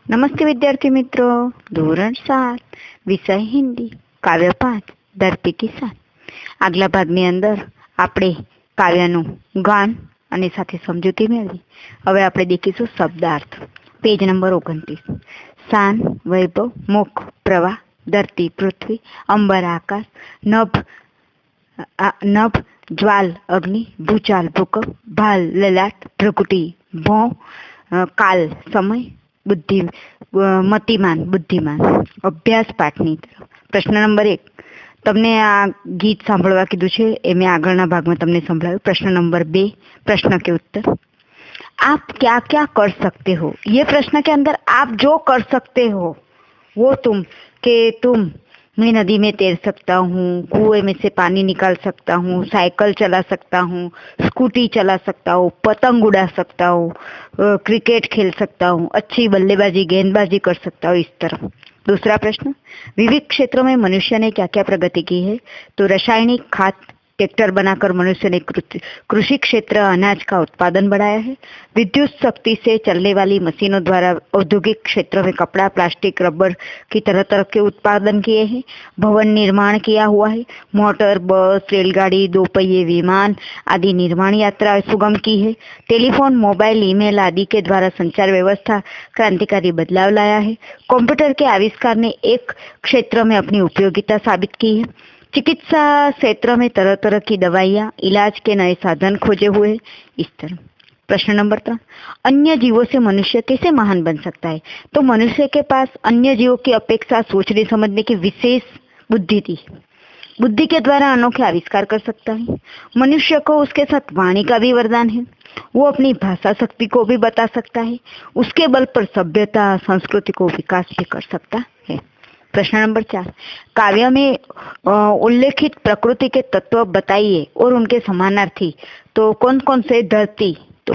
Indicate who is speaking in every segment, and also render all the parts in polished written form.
Speaker 1: नमस्ते विद्यार्थी मित्रों, ધોરણ 7 વિષય હિન્દી કાવ્ય 5 ધરતી કિસાન। આગલા ભાગની અંદર આપણે કાવ્યનું ગાન અને સાથે સમજૂતી મેળવી। હવે આપણે દેખીશું શબ્દાર્થ। Page number 29। શાન, વૈભવ, મુખ, પ્રવાહ, ધરતી, પૃથ્વી, અંબર, આકાશ, નભ, જ્વાલ, અગ્નિ, ભૂચાલ, ભૂકંપ, ભાલ, લલાટ, ભ્રુકુટી, ભોં, કાલ, समय, बुद्धि, मतिमान, बुद्धिमान। अभ्यास पाठनी तरफ। प्रश्न नंबर 1। तमने आ गीत सांभळवा कीधुं छे ए मैं आगळना भागमां तमने संभळाव्युं। प्रश्न नंबर 2, प्रश्न के उत्तर। आप क्या क्या कर सकते हो? ये प्रश्न के अंदर आप जो कर सकते हो वो तुम मैं नदी में तैर सकता हूँ, कुएं में से पानी निकाल सकता हूँ, साइकिल चला सकता हूँ, स्कूटी चला सकता हूँ, पतंग उड़ा सकता हूँ, क्रिकेट खेल सकता हूँ, अच्छी बल्लेबाजी गेंदबाजी कर सकता हूँ, इस तरह। दूसरा प्रश्न, विविध क्षेत्रों में मनुष्य ने क्या क्या प्रगति की है? तो रासायनिक खाद ट्रैक्टर बनाकर मनुष्य ने कृषि क्षेत्र अनाज का उत्पादन बढ़ाया है। विद्युत शक्ति से चलने वाली मशीनों द्वारा औद्योगिक क्षेत्रों में कपड़ा, प्लास्टिक, रबर की तरह तरह के उत्पादन किए हैं। भवन निर्माण किया हुआ है। मोटर, बस, रेलगाड़ी, दो पहिए विमान आदि निर्माण यात्रा सुगम की है। टेलीफोन, मोबाइल, ईमेल आदि के द्वारा संचार व्यवस्था क्रांतिकारी बदलाव लाया है। कंप्यूटर के आविष्कार ने एक क्षेत्र में अपनी उपयोगिता साबित की है। चिकित्सा क्षेत्र में तरह तरह की दवाइयाँ, इलाज के नए साधन खोजे हुए, इस तरह। प्रश्न नंबर 3, अन्य जीवों से मनुष्य कैसे महान बन सकता है? तो मनुष्य के पास अन्य जीवों की अपेक्षा सोचने समझने की विशेष बुद्धि थी। बुद्धि के द्वारा अनोखे आविष्कार कर सकता है। मनुष्य को उसके साथ वाणी का भी वरदान है। वो अपनी भाषा शक्ति को भी बता सकता है। उसके बल पर सभ्यता, संस्कृति को विकास भी कर सकता है। प्रश्न नंबर 4, काव्य में उल्लेखित प्रकृति के तत्व बताइए और उनके समानार्थी। तो कौन कौन से? धरती, तो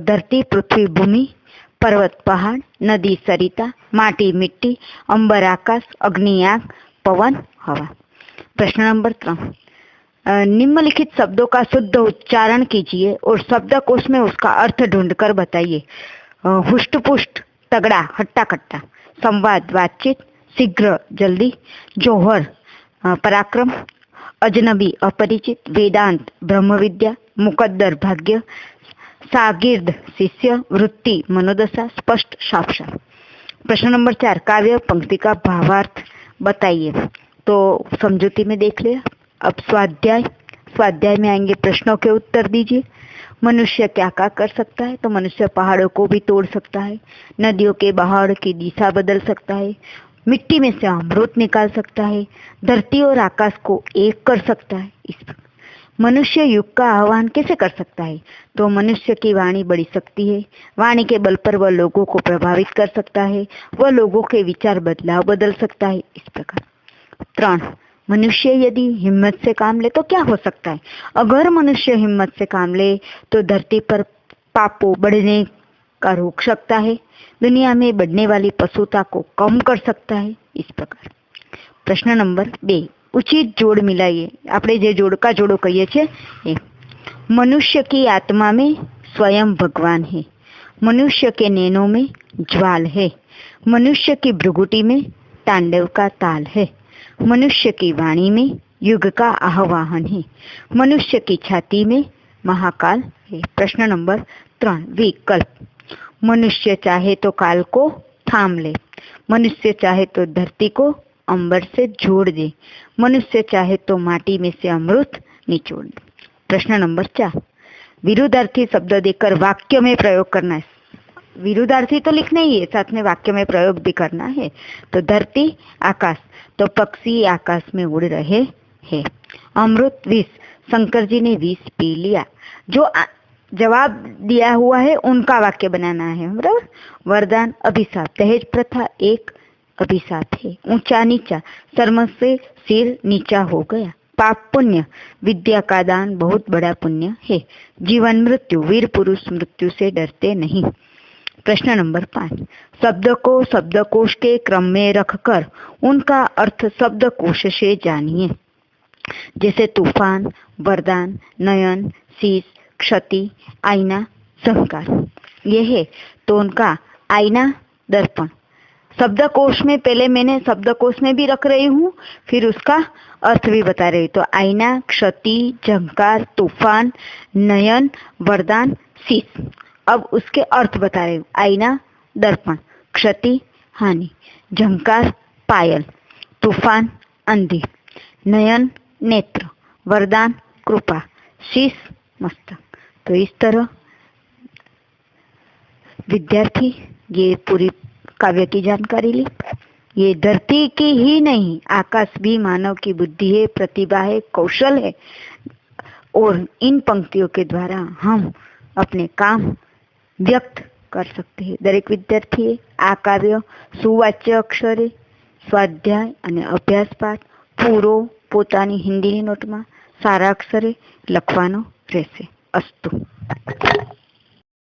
Speaker 1: धरती, पृथ्वी, भूमि, पर्वत, पहाड़, नदी, सरिता, माटी, मिट्टी, अंबर, आकाश, अग्नि, आग, पवन, हवा। प्रश्न नंबर 3, निम्नलिखित शब्दों का शुद्ध उच्चारण कीजिए और शब्दकोश में उसका अर्थ ढूंढकर बताइए। हुष्ट पुष्ट, तगड़ा, हट्टा कट्टा। संवाद, बातचीत, शीघ्र, जल्दी। जौहर, पराक्रम। अजनबी, अपरिचित। वेदांत, ब्रह्म विद्या। मुकद्दर, भाग्य। शागिर्द, शिष्य। वृत्ति, मनोदशा। स्पष्ट, साफ साफ। प्रश्न नंबर 4, काव्य पंक्ति का भावार्थ बताइए। तो समझौती में देख लिया। अब स्वाध्याय में आएंगे, प्रश्नों के उत्तर दीजिए। मनुष्य क्या क्या कर सकता है? तो मनुष्य पहाड़ों को भी तोड़ सकता है, नदियों के बहाव की दिशा बदल सकता है, मिट्टी में से अमृत निकाल सकता है, धरती और आकाश को एक कर सकता है। इस प्रकार मनुष्य युग का आह्वान कैसे कर सकता है? तो मनुष्य की वाणी बड़ी शक्ति है। वाणी के बल पर वह लोगों को प्रभावित कर सकता है, वह लोगों के विचार बदल सकता है। इस प्रकार 3, मनुष्य यदि हिम्मत से काम ले तो क्या हो सकता है? अगर मनुष्य हिम्मत से काम ले तो धरती पर पापों बढ़ने का रोक सकता है, दुनिया में बढ़ने वाली पशुता को कम कर सकता है। इस प्रकार। प्रश्न नंबर 2, उचित जोड़ मिलाइए। આપણે જે जोड़ जोड़ो कहिए छे ए। मनुष्य की आत्मा में स्वयं भगवान है। मनुष्य के नैनों में ज्वाल है। मनुष्य की भ्रुकुटी में तांडव का ताल है। मनुष्य की वाणी में युग का आह्वान है। मनुष्य की छाती में महाकाल है। प्रश्न नंबर 3, विकल्प। मनुष्य चाहे तो काल को थाम ले, मनुष्य चाहे तो धरती को अंबर से जोड़ दे, मनुष्य चाहे तो माटी में से अमृत निचोड़ दे। प्रश्न नंबर 4, विरुद्धार्थी शब्द देकर वाक्य में प्रयोग करना है। विरुद्धार्थी तो लिखना ही है, साथ में वाक्य में प्रयोग भी करना है। तो धरती, आकाश, तो पक्षी आकाश में उड़ रहे हैं। अमृत, विष, शंकर जी ने विष पी लिया। जो जवाब दिया हुआ है उनका वाक्य बनाना है, बराबर। वरदान, अभिशाप, दहेज प्रथा एक अभिशाप है। ऊंचा नीचा, शर्म से सिर नीचा हो गया। पाप पुण्य, विद्या का दान बहुत बड़ा पुण्य है। जीवन मृत्यु, वीर पुरुष मृत्यु से डरते नहीं। प्रश्न नंबर 5, शब्द को शब्दकोश के क्रम में रखकर उनका अर्थ शब्दकोश से जानिए। जैसे तूफान, वरदान, नयन, शीश, क्षति, आईना, संस्कार। ये है तो उनका आईना, दर्पण। शब्दकोश में पहले मैंने शब्दकोश में भी रख रही हूँ, फिर उसका अर्थ भी बता रही हूँ। तो आईना, क्षति, झंकार, तूफान, नयन, वरदान, शीश। अब उसके अर्थ बता रही हूँ। आईना, दर्पण, क्षति, हानि, झंकार, पायल, तूफान, अंधी, नयन, नेत्र, वरदान, कृपा, शीश, मस्तक। तो इस तरह विद्यार्थी ये पूरी काव्य की जानकारी ली। ये धरती की ही नहीं, आकाश भी मानव की बुद्धि है, प्रतिभा है, कौशल है। और इन पंक्तियों के द्वारा हम अपने काम व्यक्त कर सकते हैं। दरेक विद्यार्थीए આ કાવ્ય સુવાચ્ય અક્ષરે સ્વાધ્યાય અને અભ્યાસ પાઠ પૂરો પોતાની હિન્દીની નોટમાં સારા અક્ષરે લખવાનો રહેશે. અસ્તુ.